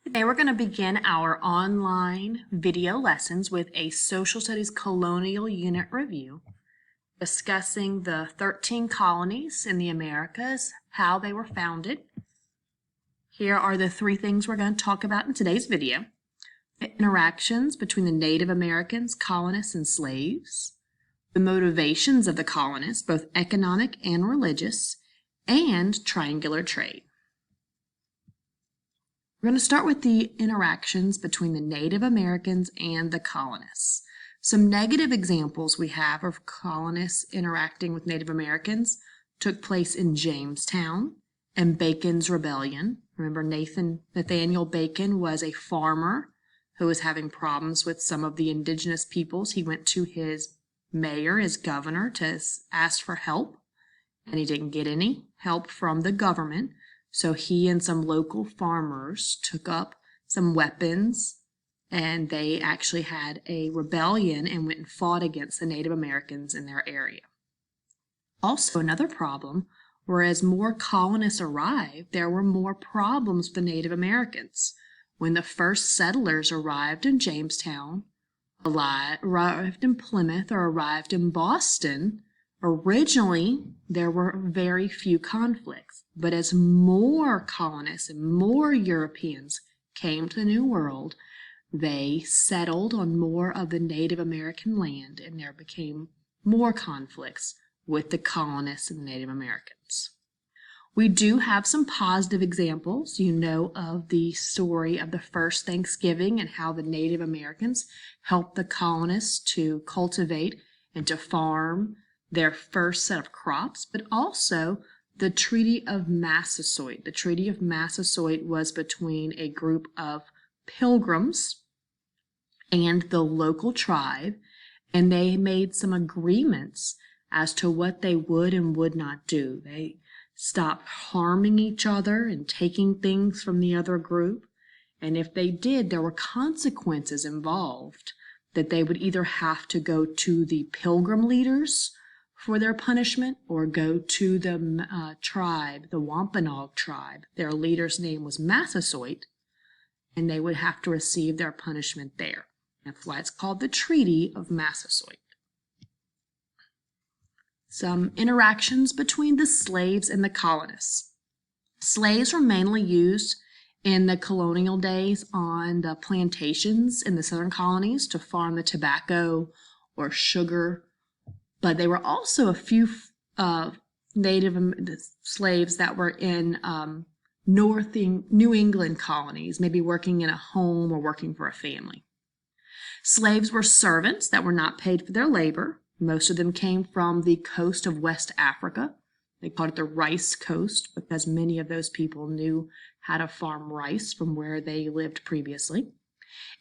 Today we're going to begin our online video lessons with a Social Studies Colonial Unit review, discussing the 13 colonies in the Americas, how they were founded. Here are the three things we're going to talk about in today's video. The interactions between the Native Americans, colonists, and slaves, the motivations of the colonists, both economic and religious, and triangular trade. We're going to start with the interactions between the Native Americans and the colonists. Some negative examples we have of colonists interacting with Native Americans took place in Jamestown and Bacon's Rebellion. Remember, Nathaniel Bacon was a farmer who was having problems with some of the indigenous peoples. He went to his mayor, his governor, to ask for help, and he didn't get any help from the government. So he and some local farmers took up some weapons, and they actually had a rebellion and went and fought against the Native Americans in their area. Also, another problem, whereas more colonists arrived, there were more problems with the Native Americans. When the first settlers arrived in Jamestown, arrived in Plymouth, or arrived in Boston, originally there were very few conflicts. But as more colonists and more Europeans came to the New World, they settled on more of the Native American land, and there became more conflicts with the colonists and the Native Americans. We do have some positive examples. You know of the story of the first Thanksgiving and how the Native Americans helped the colonists to cultivate and to farm their first set of crops, but also the Treaty of Massasoit. The Treaty of Massasoit was between a group of pilgrims and the local tribe, and they made some agreements as to what they would and would not do. They stopped harming each other and taking things from the other group, and if they did, there were consequences involved, that they would either have to go to the pilgrim leaders for their punishment or go to the tribe, the Wampanoag tribe. Their leader's name was Massasoit, and they would have to receive their punishment there. That's why it's called the Treaty of Massasoit. Some interactions between the slaves and the colonists. Slaves were mainly used in the colonial days on the plantations in the southern colonies to farm the tobacco or sugar, but there were also a few native slaves that were in New England colonies, maybe working in a home or working for a family. Slaves were servants that were not paid for their labor. Most of them came from the coast of West Africa. They called it the rice coast because many of those people knew how to farm rice from where they lived previously.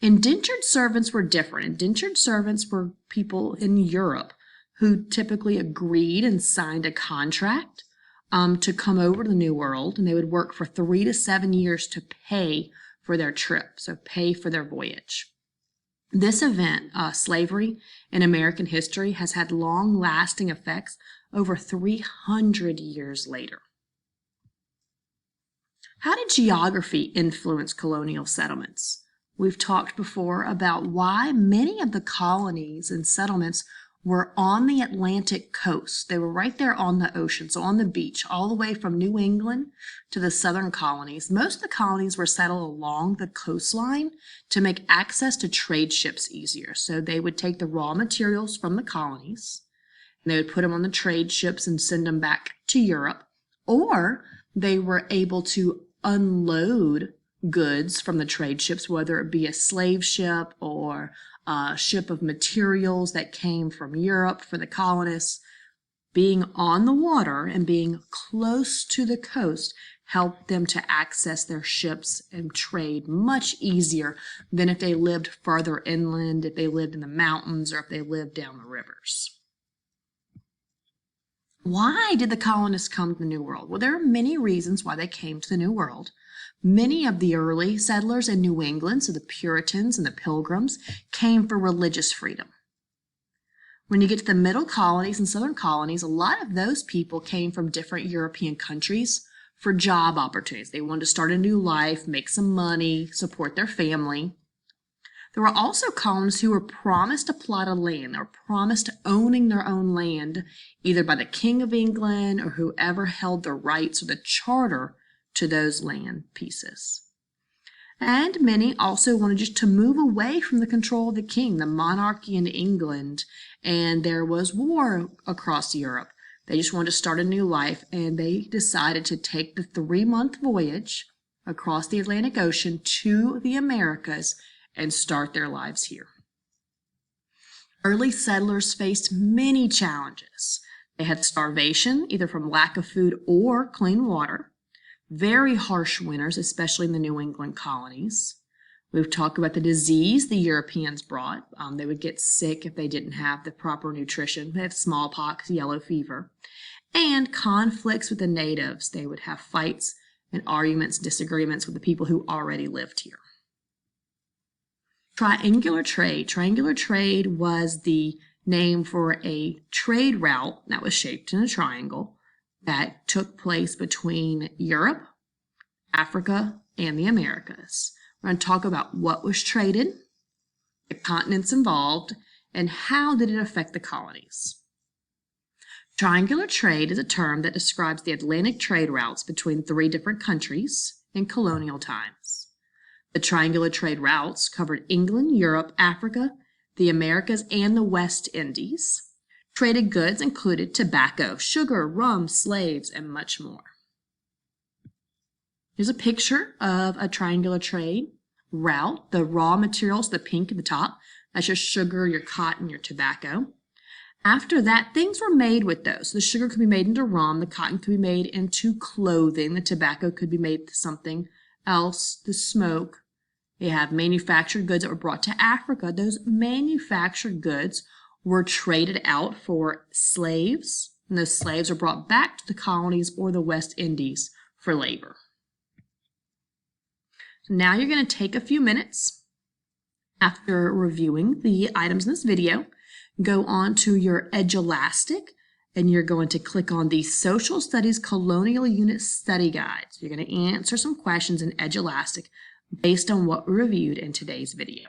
Indentured servants were different. Indentured servants were people in Europe who typically agreed and signed a contract to come over to the New World, and they would work for 3 to 7 years to pay for their trip, so pay for their voyage. This event, slavery in American history, has had long-lasting effects over 300 years later. How did geography influence colonial settlements? We've talked before about why many of the colonies and settlements were on the Atlantic coast. They were right there on the ocean, so on the beach, all the way from New England to the southern colonies. Most of the colonies were settled along the coastline to make access to trade ships easier. So they would take the raw materials from the colonies, and they would put them on the trade ships and send them back to Europe, or they were able to unload goods from the trade ships, whether it be a slave ship or a ship of materials that came from Europe for the colonists. Being on the water and being close to the coast helped them to access their ships and trade much easier than if they lived further inland, if they lived in the mountains, or if they lived down the rivers. Why did the colonists come to the New World? Well, there are many reasons why they came to the New World. Many of the early settlers in New England, so the Puritans and the Pilgrims, came for religious freedom. When you get to the middle colonies and southern colonies, a lot of those people came from different European countries for job opportunities. They wanted to start a new life, make some money, support their family. There were also colonists who were promised a plot of land. They were promised owning their own land, either by the King of England or whoever held the rights or the charter to those land pieces. And many also wanted just to move away from the control of the king, the monarchy in England, and there was war across Europe. They just wanted to start a new life, and they decided to take the 3-month voyage across the Atlantic Ocean to the Americas and start their lives here. Early settlers faced many challenges. They had starvation, either from lack of food or clean water, very harsh winters, especially in the New England colonies. We've talked about the disease the Europeans brought. They would get sick if they didn't have the proper nutrition. They had smallpox, yellow fever, and conflicts with the natives. They would have fights and arguments, disagreements with the people who already lived here. Triangular trade. Triangular trade was the name for a trade route that was shaped in a triangle that took place between Europe, Africa, and the Americas. We're going to talk about what was traded, the continents involved, and how did it affect the colonies. Triangular trade is a term that describes the Atlantic trade routes between 3 different countries in colonial times. The triangular trade routes covered England, Europe, Africa, the Americas, and the West Indies. Traded goods included tobacco, sugar, rum, slaves, and much more. Here's a picture of a triangular trade route. The raw materials, the pink at the top, that's your sugar, your cotton, your tobacco. After that, things were made with those. The sugar could be made into rum, the cotton could be made into clothing, the tobacco could be made into something else, the smoke. They have manufactured goods that were brought to Africa. Those manufactured goods were traded out for slaves, and those slaves were brought back to the colonies or the West Indies for labor. So now you're going to take a few minutes after reviewing the items in this video, go on to your Edulastic, and you're going to click on the Social Studies Colonial Unit Study Guides. You're going to answer some questions in Edulastic based on what we reviewed in today's video.